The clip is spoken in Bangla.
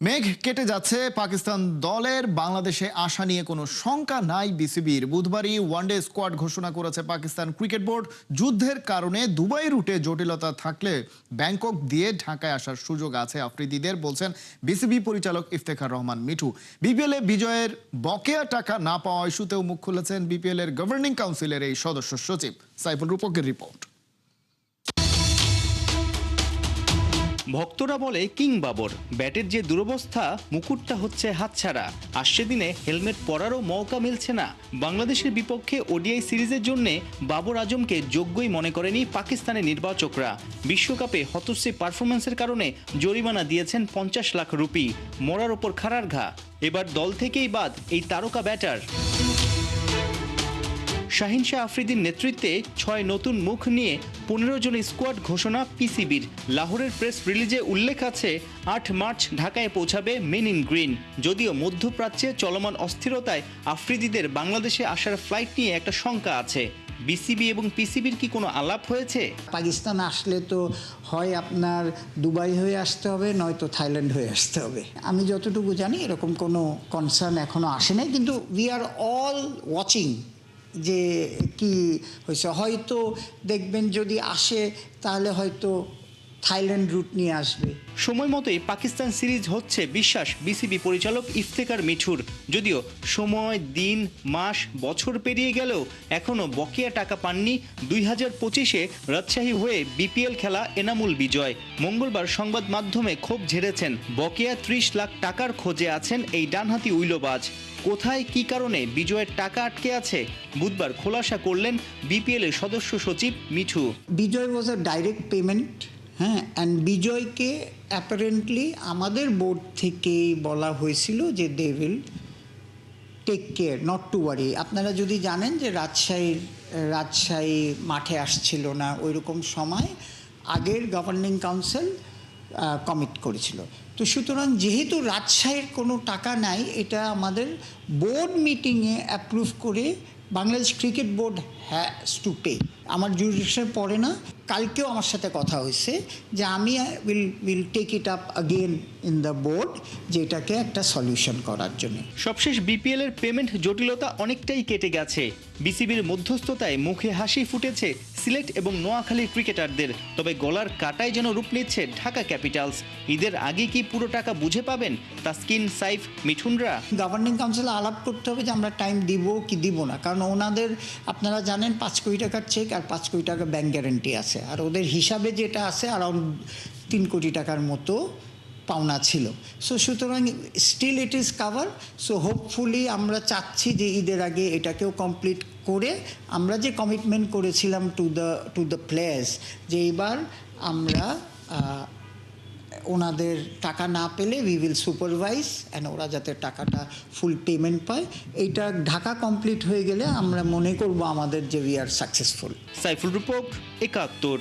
মেঘ কেটে যাচ্ছে পাকিস্তান দলের। বাংলাদেশে আসা নিয়ে কোনো শঙ্কা নাই বিসিবির। বুধবারই ওয়ানডে স্কোয়াড ঘোষণা করেছে পাকিস্তান ক্রিকেট বোর্ড। যুদ্ধের কারণে দুবাই রুটে জটিলতা থাকলে ব্যাংকক দিয়ে ঢাকায় আসার সুযোগ আছে আফ্রিদিদের, বলছেন বিসিবি পরিচালক ইফতেখার রহমান মিঠু। বিপিএল এ বিজয়ের বকেয়া টাকা না পাওয়া ইস্যুতেও মুখ খুলেছেন বিপিএল এর গভর্নিং কাউন্সিলের এই সদস্য সচিব। সাইফুল রূপকের রিপোর্ট। ভক্তরা বলে কিং বাবর, ব্যাটের যে দুরবস্থা, মুকুটটা হচ্ছে হাতছাড়া। আসছে দিনে হেলমেট পরারও মৌকা মিলছে না। বাংলাদেশের বিপক্ষে ওডিআই সিরিজের জন্য বাবর আজমকে যোগ্যই মনে করেনি পাকিস্তানের নির্বাচকরা। বিশ্বকাপে হতশ্রী পারফরমেন্সের কারণে জরিমানা দিয়েছেন 50 লাখ রুপি। মরার ওপর খাড়ার ঘা, এবার দল থেকেই বাদ এই তারকা ব্যাটার। শাহিন শাহ আফ্রিদির নেতৃত্বে 6 নতুন মুখ নিয়ে 15 জন স্কোয়াড ঘোষণা পিসিবির। লাহোরের প্রেস রিলিজে উল্লেখ আছে 8 মার্চ ঢাকায় পৌঁছাবে মেন ইন গ্রিন। যদিও মধ্যপ্রাচ্যে চলমান অস্থিরতায় আফ্রিদিদের বাংলাদেশে আসার ফ্লাইট নিয়ে একটা শঙ্কা আছে। বিসিবি এবং পিসিবির কি কোনো আলাপ হয়েছে? পাকিস্তান আসলে তো হয় আপনার দুবাই হয়ে আসতে হবে, নয়তো থাইল্যান্ড হয়ে আসতে হবে। আমি যতটুকু জানি এরকম কোনো কনসার্ন এখনো আসে নাই, কিন্তু উই আর অল ওয়াচিং যে কি হয়েছে। হয়তো দেখবেন যদি আসে তাহলে হয়তো থাইল্যান্ড রুট নিয়ে আসবে। সময় মতোই পাকিস্তান সিরিজ হচ্ছে বিশ্বাস বিসিবি পরিচালক ইফতেখার মিঠুর। যদিও সময়, দিন, মাস, বছর পেরিয়ে গেলেও এখনও বকেয়া টাকা পাননি 2025-এ রাজশাহী হয়ে বিপিএল খেলা এনামুল বিজয়। মঙ্গলবার সংবাদ মাধ্যমে ক্ষোভ ঝেড়েছেন। বকেয়া 30 লাখ টাকার খোঁজে আছেন এই ডানহাতি উইলোবাজ। কোথায় কি কারণে বিজয়ের টাকা আটকে আছে বুধবার খোলাসা করলেন বিপিএল এর সদস্য সচিব Mithu. Bijoy was a direct payment, হ্যাঁ, অ্যান্ড বিজয়কে অ্যাপারেন্টলি আমাদের বোর্ড থেকে বলা হয়েছিল যে they will take care, not to worry. আপনারা যদি জানেন যে রাজশাহী মাঠে আসছিল না ওইরকম সময় আগের গভর্নিং কাউন্সিল কমিট করেছিল। তো সুতরাং যেহেতু রাজশাহীর কোনো টাকা নাই, এটা আমাদের বোর্ড মিটিংয়ে অ্যাপ্রুভ করে Bangladesh cricket board has to pay. আমার জুরিডিকশন পড়ে না। কালকেও আমার সাথে কথা হয়েছে যে আমি will take it up again in the board, যেটাকে একটা সলিউশন করার জন্য। সবশেষ বিপিএল এর পেমেন্ট জটিলতা অনেকটাই কেটে গেছে। বিসিবির মধ্যস্থতায় মুখে হাসি ফুটেছে সিলেট এবং নোয়াখালীর ক্রিকেটারদের। তবে গলার কাটায় যেন রূপ নিচ্ছে ঢাকা ক্যাপিটালস। ঈদের আগে কি পুরো টাকা বুঝে পাবেন তাসকিন, সাইফ, মিঠুনরা? গভর্নিং কাউন্সিলে আলাপ করতে হবে যে আমরা টাইম দিব কি দিব না, কারণ ওনাদের আপনারা জানেন 5 কোটি টাকার চেক আর 5 কোটি টাকা ব্যাংক গ্যারান্টি আছে, আর ওদের হিসাবে যেটা আছে অ্যারাউন্ড 3 কোটি টাকার মতো পাওনা ছিল। সো সুতরাং still it is cover. So hopefully আমরা চাচ্ছি যে ঈদের আগে এটাকেও কমপ্লিট করে আমরা যে কমিটমেন্ট করেছিলাম টু দ্য প্লেয়ার্স, যে এবার আমরা ওনাদের টাকা না পেলে উই উইল সুপারভাইজ অ্যান্ড ওরা যাতে টাকাটা ফুল পেমেন্ট পায়। এইটা ঢাকা কমপ্লিট হয়ে গেলে আমরা মনে করব আমাদের যে we are successful. Saiful Rupak, 71।